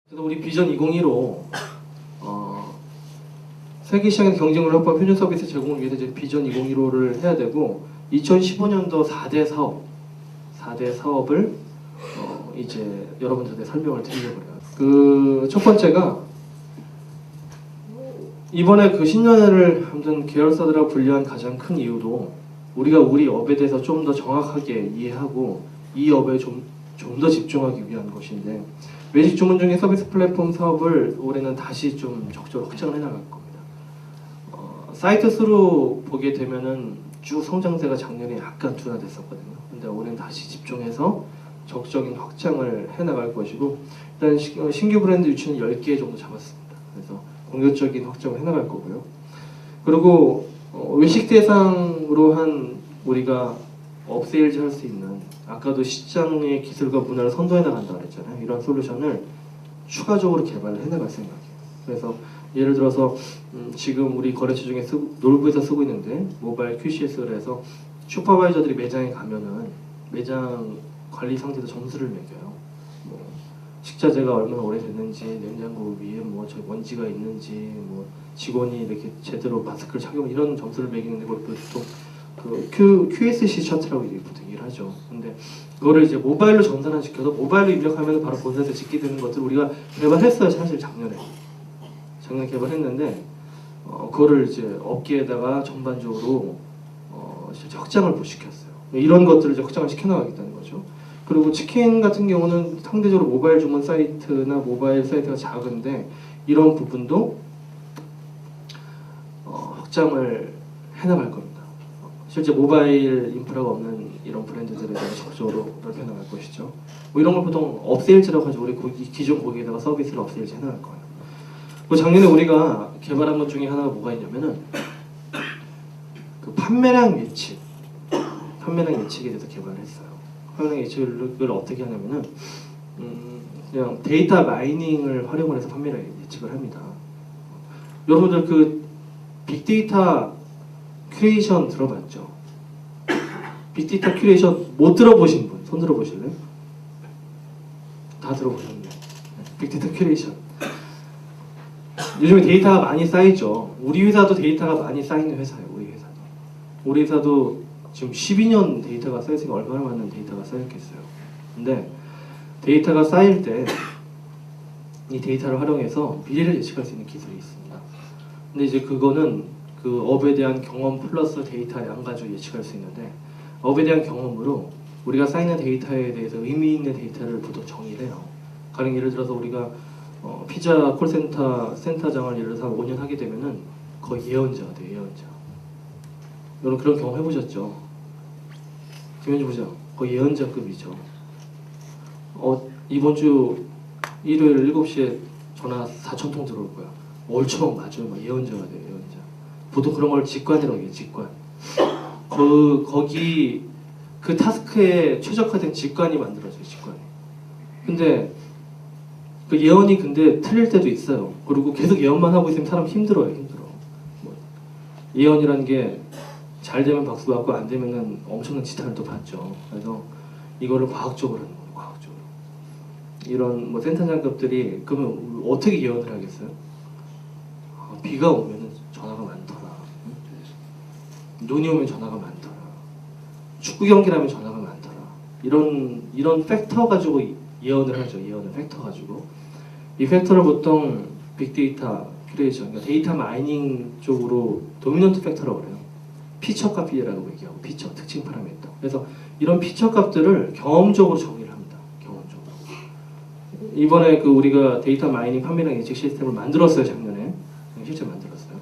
그래서 우리 비전 2015 세계 시장에서 경쟁을 확보한 표준 서비스 제공을 위해서 이제 비전 2015를 해야 되고 2015년도 4대 사업을 이제 여러분들한테 설명을 드리려고 해요. 그 첫 번째가 이번에 그 신년회를 아무튼 계열사들하고 분류한 가장 큰 이유도 우리가 우리 업에 대해서 좀 더 정확하게 이해하고 이 업에 좀 더 집중하기 위한 것인데 외식 주문 중에 서비스 플랫폼 사업을 올해는 다시 좀 적극적으로 확장을 해나갈 겁니다. 사이트 수로 보게 되면은 쭉 성장세가 작년에 약간 둔화됐었거든요. 근데 올해는 다시 집중해서 적극적인 확장을 해나갈 것이고 일단 신규 브랜드 유치는 10개 정도 잡았습니다. 그래서 공격적인 확장을 해나갈 거고요. 그리고 외식 대상으로 한 우리가 업세일즈 할 수 있는 아까도 시장의 기술과 문화를 선도해 나간다 그랬잖아요. 이런 솔루션을 추가적으로 개발을 해나갈 생각이에요. 그래서 예를 들어서 지금 우리 거래처 중에 놀부에서 쓰고 있는데 모바일 QCS를 해서 슈퍼바이저들이 매장에 가면은 매장 관리 상태도 점수를 매겨요. 뭐 식자재가 얼마나 오래됐는지, 냉장고 위에 뭐 저 먼지가 있는지, 뭐 직원이 이렇게 제대로 마스크를 착용 이런 점수를 매기는데 그걸 보통 그 QSC 차트라고 보통 얘기를 하죠. 근데 그거를 이제 모바일로 전산화 시켜서 모바일로 입력하면 바로 본사에서 짓게 되는 것들을 우리가 개발했어요. 사실 작년에 개발했는데 그거를 이제 업계에다가 전반적으로 확장을 못 시켰어요. 이런 것들을 이제 확장을 시켜나가겠다는 거죠. 그리고 치킨 같은 경우는 상대적으로 모바일 주문 사이트나 모바일 사이트가 작은데 이런 부분도 확장을 해나갈 겁니다. 실제 모바일 인프라가 없는 이런 브랜드들에 대해서 적극적으로 넓혀나갈 것이죠. 뭐 이런 걸 보통 업세일즈라고 하죠. 우리 기존 고객에다가 서비스를 업세일즈 해나갈 거예요. 그 작년에 우리가 개발한 것 중에 하나가 뭐가 있냐면은 그 판매량 예측에 대해서 개발을 했어요. 판매량 예측을 어떻게 하냐면은 그냥 데이터 마이닝을 활용을 해서 판매량 예측을 합니다. 여러분들 그 빅데이터 큐레이션 들어봤죠? 빅데이터 큐레이션 못 들어보신 분 손 들어보실래요? 다 들어보셨네. 빅데이터 큐레이션. 요즘에 데이터가 많이 쌓이죠. 우리 회사도 데이터가 많이 쌓이는 회사예요. 우리 회사도 지금 12년 데이터가 쌓였으니까 얼마나 많은 데이터가 쌓였겠어요. 근데 데이터가 쌓일 때 이 데이터를 활용해서 미래를 예측할 수 있는 기술이 있습니다. 근데 이제 그거는 그 업에 대한 경험 플러스 데이터량 가지고 예측할 수 있는데 업에 대한 경험으로 우리가 쌓이는 데이터에 대해서 의미 있는 데이터를 보통 정의를 해요. 가령 예를 들어서 우리가 피자 콜센터 센터장을 예를 들어서 5년 하게 되면은 거의 예언자가 돼요. 예언자. 여러분 그런 경험 해보셨죠? 김현주 부장 거의 예언자급이죠. 이번 주 일요일 7시에 전화 4,000통 들어올 거야. 얼추 맞아요. 막 예언자가 돼요. 예언자. 보통 그런 걸 직관이라고 해요. 직관. 거기 그 타스크에 최적화된 직관이 만들어져요. 직관이. 근데 그 예언이 근데 틀릴 때도 있어요. 그리고 계속 예언만 하고 있으면 사람 힘들어요. 뭐 예언이라는 게 잘 되면 박수 받고 안 되면은 엄청난 지탄을 또 받죠. 그래서 이거를 과학적으로 하는 거예요. 과학적으로. 이런 뭐 센터장급들이 그러면 어떻게 예언을 하겠어요? 비가 오면은 전화가 많더라. 눈이 오면 전화가 많더라. 축구 경기라면 전화가 많더라. 이런 팩터 가지고 예언을 하죠. 예언을 팩터 가지고 이 팩터를 보통 빅데이터 큐레이션, 그러니까 데이터 마이닝 쪽으로 도미넌트 팩터라고 그래요. 피처 값이라고 얘기하고 피처 특징 파라미터. 그래서 이런 피처 값들을 경험적으로 정의를 합니다. 경험적으로. 이번에 그 우리가 데이터 마이닝 판매량 예측 시스템을 만들었어요. 작년에 실제 만들었어요.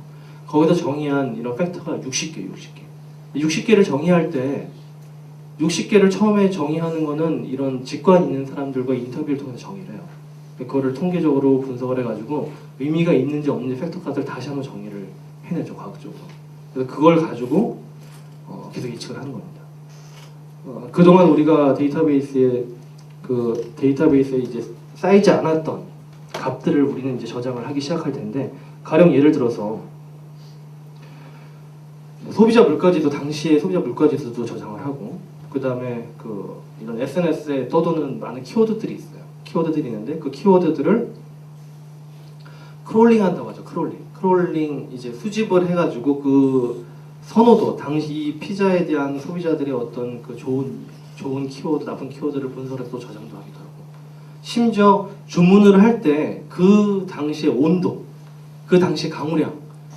거기서 정의한 이런 팩터가 60개를 정의할 때 60개를 처음에 정의하는 거는 이런 직관 있는 사람들과 인터뷰를 통해서 정의를 해요. 그거를 통계적으로 분석을 해가지고 의미가 있는지 없는지 팩터 값을 다시 한번 정의를 해내죠. 과학적으로. 그래서 그걸 가지고 계속 예측을 하는 겁니다. 그동안 우리가 데이터베이스에 이제 쌓이지 않았던 값들을 우리는 이제 저장을 하기 시작할 텐데 가령 예를 들어서 소비자 물가지수 당시에 소비자 물가지수도 저장을 하고 그 다음에 이런 SNS에 떠도는 많은 키워드들이 있어요. 키워드들이 있는데 그 키워드들을 크롤링 한다고 하죠. 크롤링 이제 수집을 해가지고 그 선호도, 당시 이 피자에 대한 소비자들의 어떤 그 좋은 키워드, 나쁜 키워드를 분석해서 또 저장도 하기도 하고, 심지어 주문을 할 때 그 당시의 온도, 그 당시 강우량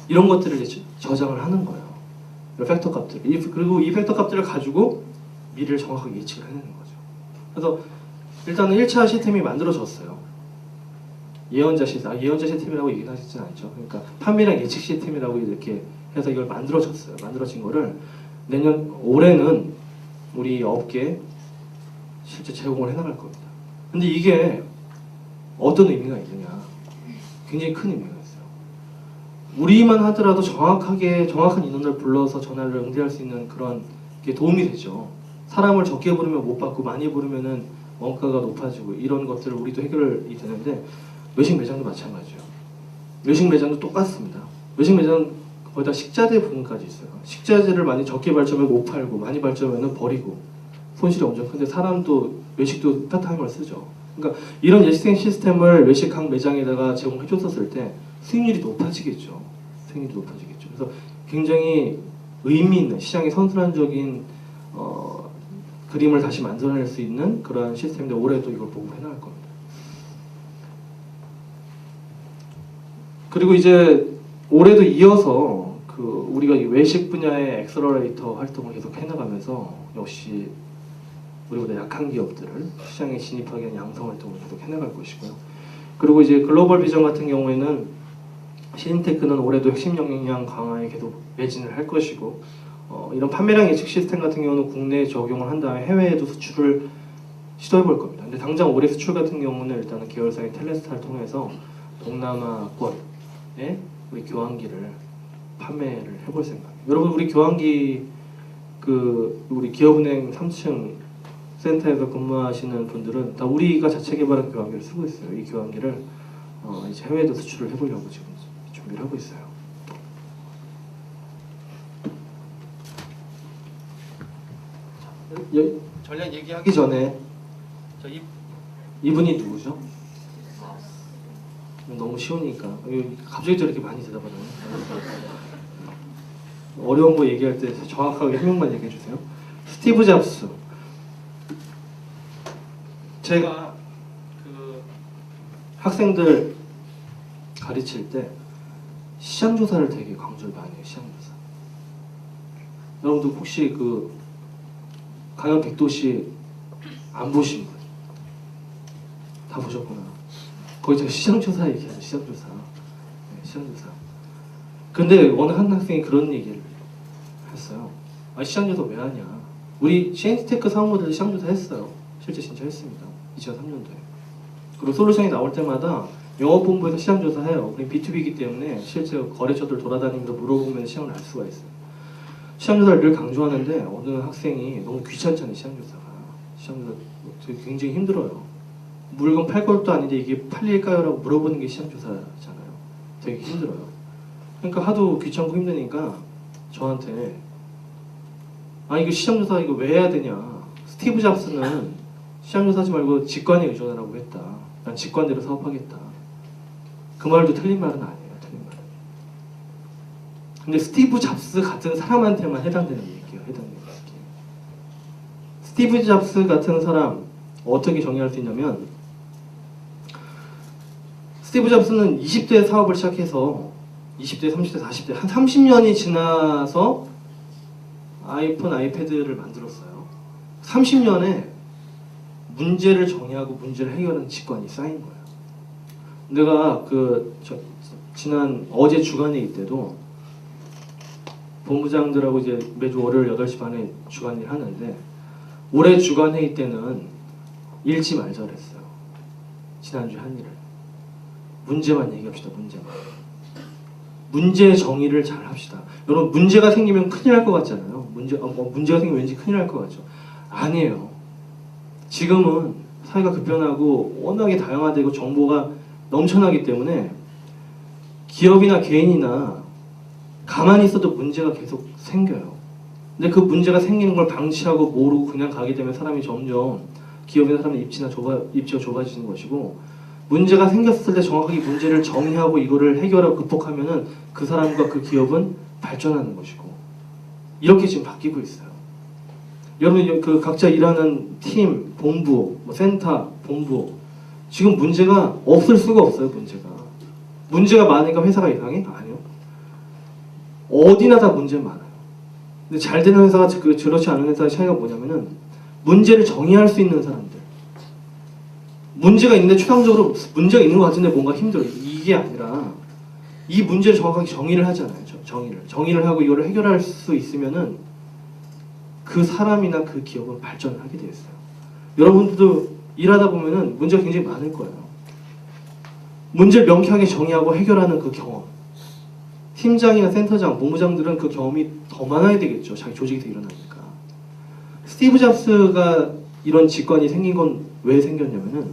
이런 것들을 이제 저장을 하는 거예요. 팩터 값들. 그리고 이 팩터 값들을 가지고 미래를 정확하게 예측을 해내는 거죠. 그래서 일단은 1차 시스템이 만들어졌어요. 예언자 시스템이라고 얘기는 하시진 않죠. 그러니까 판매량 예측 시스템이라고 이렇게 해서 이걸 만들어졌어요. 만들어진 거를 올해는 우리 업계에 실제 제공을 해나갈 겁니다. 근데 이게 어떤 의미가 있느냐? 굉장히 큰 의미가 있어요. 우리만 하더라도 정확한 인원을 불러서 전화를 응대할 수 있는 그런 게 도움이 되죠. 사람을 적게 부르면 못 받고 많이 부르면은 원가가 높아지고 이런 것들을 우리도 해결이 되는데, 외식 매장도 마찬가지예요. 외식 매장도 똑같습니다. 외식 매장 거기다 식자재 부분까지 있어요. 식자재를 많이 적게 발주하면 못 팔고 많이 발주하면 버리고 손실이 엄청 큰데, 사람도 외식도 파트타임을 쓰죠. 그러니까 이런 예식생 시스템을 외식 각 매장에다가 제공해줬었을 때 수익률이 높아지겠죠. 그래서 굉장히 의미 있는 시장의 선순환적인 그림을 다시 만들어낼 수 있는 그러한 시스템인데, 올해도 이걸 보고 해나갈 겁니다. 그리고 이제 올해도 이어서 우리가 이 외식 분야의 엑셀러레이터 활동을 계속 해나가면서 역시 우리보다 약한 기업들을 시장에 진입하게 하는 양성 활동을 계속 해나갈 것이고요. 그리고 이제 글로벌 비전 같은 경우에는 시인테크는 올해도 핵심 역량 강화에 계속 매진을 할 것이고, 이런 판매량 예측 시스템 같은 경우는 국내에 적용을 한 다음에 해외에도 수출을 시도해 볼 겁니다. 근데 당장 올해 수출 같은 경우는 일단은 계열사인 텔레스타를 통해서 동남아권에 우리 교환기를 판매를 해볼 생각이에요. 여러분, 우리 교환기 우리 기업은행 3층 센터에서 근무하시는 분들은 다 우리가 자체 개발한 교환기를 쓰고 있어요. 이 교환기를 이제 해외에도 수출을 해보려고 지금 준비를 하고 있어요. 전략 얘기하기 전에 이분이 누구죠? 너무 쉬우니까 갑자기 또 이렇게 많이 대답하나요? 어려운 거 얘기할 때 정확하게 한 명만 얘기해 주세요. 스티브 잡스. 제가 학생들 가르칠 때 시장 조사를 되게 강조를 많이 해요. 시장 조사. 여러분들 혹시 강연 100도시 안 보신 분? 다 보셨구나. 거기 제가 시장 조사 얘기해요. 시장 조사. 네, 시장 조사. 근데 어느 한 학생이 그런 얘기를 했어요. 시장 조사 왜 하냐? 우리 시엔스테크 사업모델도 시장 조사 했어요. 실제 신청했습니다. 2003년도에. 그리고 솔루션이 나올 때마다 영업본부에서 시장 조사해요. 우리 B2B이기 때문에 실제 거래처들 돌아다니면서 물어보면 시장을 알 수가 있어요. 시장 조사를 늘 강조하는데 어느 학생이 너무 귀찮잖아요. 시장 조사가. 시장 조사 굉장히 힘들어요. 물건 팔 것도 아닌데 이게 팔릴까요? 라고 물어보는 게 시장 조사잖아요. 되게 힘들어요. 그러니까 하도 귀찮고 힘드니까 저한테 이거 시장 조사 이거 왜 해야 되냐. 스티브 잡스는 시장 조사하지 말고 직관에 의존하라고 했다. 난 직관대로 사업하겠다. 그 말도 틀린 말은 아니에요. 틀린 말은. 근데 스티브 잡스 같은 사람한테만 해당되는 얘기예요. 해당되는 얘기예요. 스티브 잡스 같은 사람 어떻게 정의할 수 있냐면, 스티브 잡스는 20대 사업을 시작해서 20대, 30대, 40대 한 30년이 지나서 아이폰, 아이패드를 만들었어요. 30년에 문제를 정의하고 문제를 해결하는 직관이 쌓인 거예요. 내가 지난 어제 주간회의 때도 본부장들하고 이제 매주 월요일 8시 반에 주간회의를 하는데, 올해 주간회의 때는 읽지 말자 그랬어요. 지난주에 한 일을. 문제만 얘기합시다. 문제 정의를 잘 합시다. 여러분, 문제가 생기면 큰일 날 것 같잖아요. 문제가 생기면 왠지 큰일 날 것 같죠. 아니에요. 지금은 사회가 급변하고 워낙에 다양화되고 정보가 넘쳐나기 때문에 기업이나 개인이나 가만히 있어도 문제가 계속 생겨요. 근데 그 문제가 생기는 걸 방치하고 모르고 그냥 가게 되면 사람이 점점 기업이나 사람의 입지가 좁아지는 것이고, 문제가 생겼을 때 정확하게 문제를 정의하고 이거를 해결하고 극복하면은 그 사람과 그 기업은 발전하는 것이고 이렇게 지금 바뀌고 있어요. 여러분 그 각자 일하는 팀, 본부, 뭐 센터, 본부 지금 문제가 없을 수가 없어요. 문제가 많으니까 회사가 이상해? 아니요. 어디나 다 문제는 많아요. 근데 잘 되는 회사가 그렇지 않은 회사의 차이가 뭐냐면은 문제를 정의할 수 있는 사람들. 문제가 있는데 추상적으로 문제가 있는 것 같은데 뭔가 힘들어. 이게 아니라 이 문제를 정확하게 정의를 하잖아요. 정의를 하고 이거를 해결할 수 있으면은 그 사람이나 그 기업은 발전을 하게 되어 있어요. 여러분들도 일하다 보면은 문제가 굉장히 많을 거예요. 문제를 명쾌하게 정의하고 해결하는 그 경험. 팀장이나 센터장, 본부장들은 그 경험이 더 많아야 되겠죠. 자기 조직이 더 일어나니까. 스티브 잡스가 이런 직관이 생긴 건 왜 생겼냐면은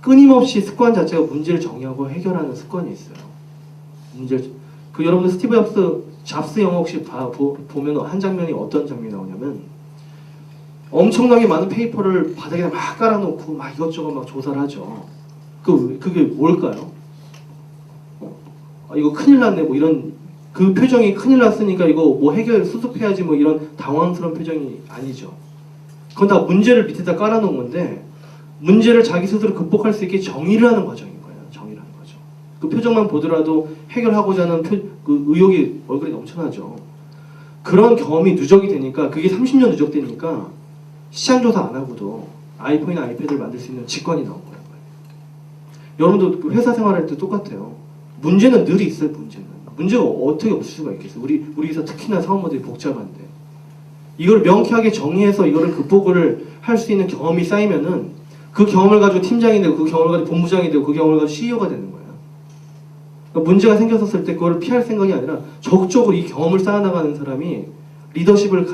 끊임없이 습관 자체가 문제를 정의하고 해결하는 습관이 있어요. 여러분들 스티브 잡스 영화 혹시 보면 한 장면이 어떤 장면이 나오냐면 엄청나게 많은 페이퍼를 바닥에 막 깔아놓고 막 이것저것 막 조사를 하죠. 그게 뭘까요? 이거 큰일 났네 뭐 이런 그 표정이 큰일 났으니까 이거 뭐 수습해야지 뭐 이런 당황스러운 표정이 아니죠. 그건 다 문제를 밑에다 깔아놓은 건데 문제를 자기 스스로 극복할 수 있게 정의를 하는 과정인 거예요. 정의를 하는 과정. 그 표정만 보더라도 해결하고자 하는 그 의욕이 얼굴에 넘쳐나죠. 그런 경험이 누적이 되니까 그게 30년 누적되니까 시장조사 안 하고도 아이폰이나 아이패드를 만들 수 있는 직관이 나온 거예요. 여러분도 회사 생활할 때 똑같아요. 문제는 늘 있어요. 문제가 어떻게 없을 수가 있겠어요. 우리 회사 특히나 사업 모델이 복잡한데 이걸 명쾌하게 정의해서 이거를 극복을 할 수 있는 경험이 쌓이면은 그 경험을 가지고 팀장이 되고 그 경험을 가지고 본부장이 되고 그 경험을 가지고 CEO가 되는 거예요. 그러니까 문제가 생겼을 때 그걸 피할 생각이 아니라 적극적으로 이 경험을 쌓아나가는 사람이 리더십을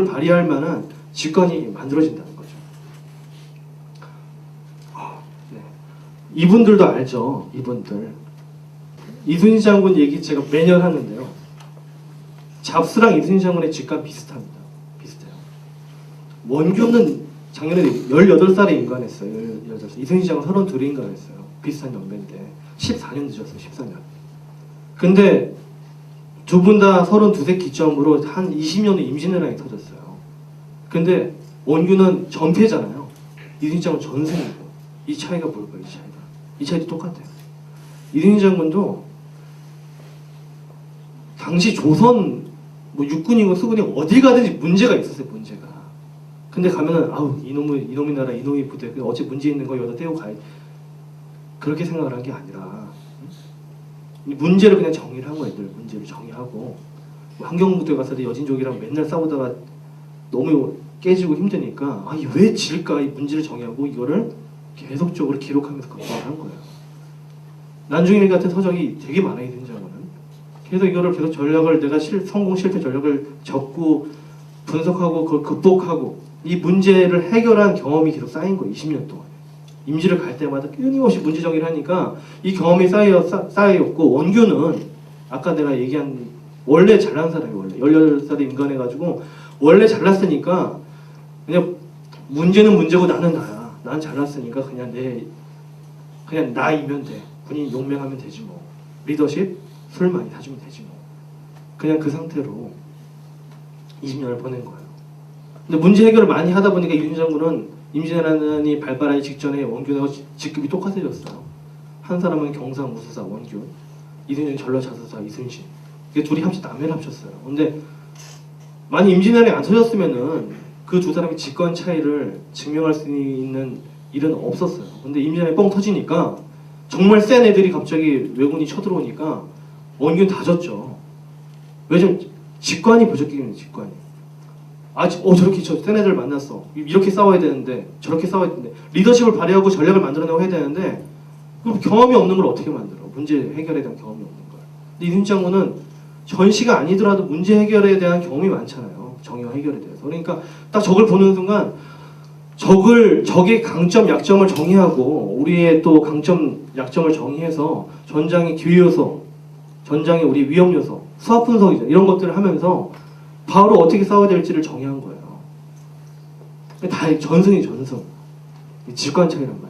발휘할 만한 직관이 만들어진다는 거죠. 네. 이분들도 알죠. 이순신 장군 얘기 제가 매년 하는데요. 잡스랑 이순신 장군의 직관 비슷해요. 원균은 작년에 18살에 인간했어요. 18살. 이순신 장군 32에 인간했어요. 비슷한 연배인데 14년 늦었어요. 14년. 근데 두 분 다 32세 기점으로 한 20년의 임진왜란이 터졌어요. 근데 원균은 전패잖아요. 이순신 장군 전승이고. 이 차이가 뭘까요? 이 차이도 똑같아요. 이순신 장군도 당시 조선 뭐 육군이고 수군이고 어디 가든지 문제가 있었어요. 문제가. 근데 가면은 이놈의 나라 이놈의 부대 어째 문제 있는 거 여기다 떼고 가야 그렇게 생각을 한 게 아니라 문제를 그냥 정의를 한 거예요. 문제를 정의하고 뭐 한경부대 가서도 여진족이랑 맨날 싸우다가 너무 깨지고 힘드니까 왜 질까 이 문제를 정의하고 이거를 계속적으로 기록하면서 극복을 한 거예요. 난중일 같은 서적이 되게 많아요. 이순신장군은 계속 이거를 계속 내가 성공 실패 전략을 적고 분석하고 그걸 극복하고 이 문제를 해결한 경험이 계속 쌓인 거예요. 20년 동안. 임지를 갈 때마다 끊임없이 문제 정의를 하니까 이 경험이 쌓여있고 원균은 아까 내가 얘기한 원래 잘난 사람이 18살에 인간해가지고 원래 잘났으니까 그냥 문제는 문제고 나는 나야. 난 잘났으니까 그냥 나이면 돼. 군인 용맹하면 되지 뭐. 리더십 술 많이 사주면 되지 뭐. 그냥 그 상태로 20년을 보낸 거예요. 근데 문제 해결을 많이 하다 보니까 이순신 장군은 임진왜란이 발발하기 직전에 원균하고 직급이 똑같아졌어요. 한 사람은 경상 무수사 원균, 이순신은 전라자수사 이순신. 이게 둘이 남해를 합쳤어요. 근데 만약 임진왜란이 안 터졌으면은 그 두 사람의 직권 차이를 증명할 수 있는 일은 없었어요. 근데 임진왜란이 뻥 터지니까 정말 센 애들이 갑자기 왜군이 쳐들어오니까 원균 다 졌죠. 왜 좀 직관이 부족했기 때문에 직관이. 저렇게 센 애들 만났어. 이렇게 싸워야 되는데 저렇게 싸워야 되는데 리더십을 발휘하고 전략을 만들어내고 해야 되는데 그럼 경험이 없는 걸 어떻게 만들어? 문제 해결에 대한 경험이 없는 걸. 근데 이순신 장군은 전시가 아니더라도 문제 해결에 대한 경험이 많잖아요. 정의와 해결에 대해서. 그러니까 딱 적을 보는 순간 적의 강점, 약점을 정의하고 우리의 또 강점, 약점을 정의해서 전장의 기회 요소, 전장의 우리 위험 요소, 수학 분석이죠. 이런 것들을 하면서 바로 어떻게 싸워야 될지를 정의한 거예요. 다 전승이 전승. 직관 차이란 말이에요.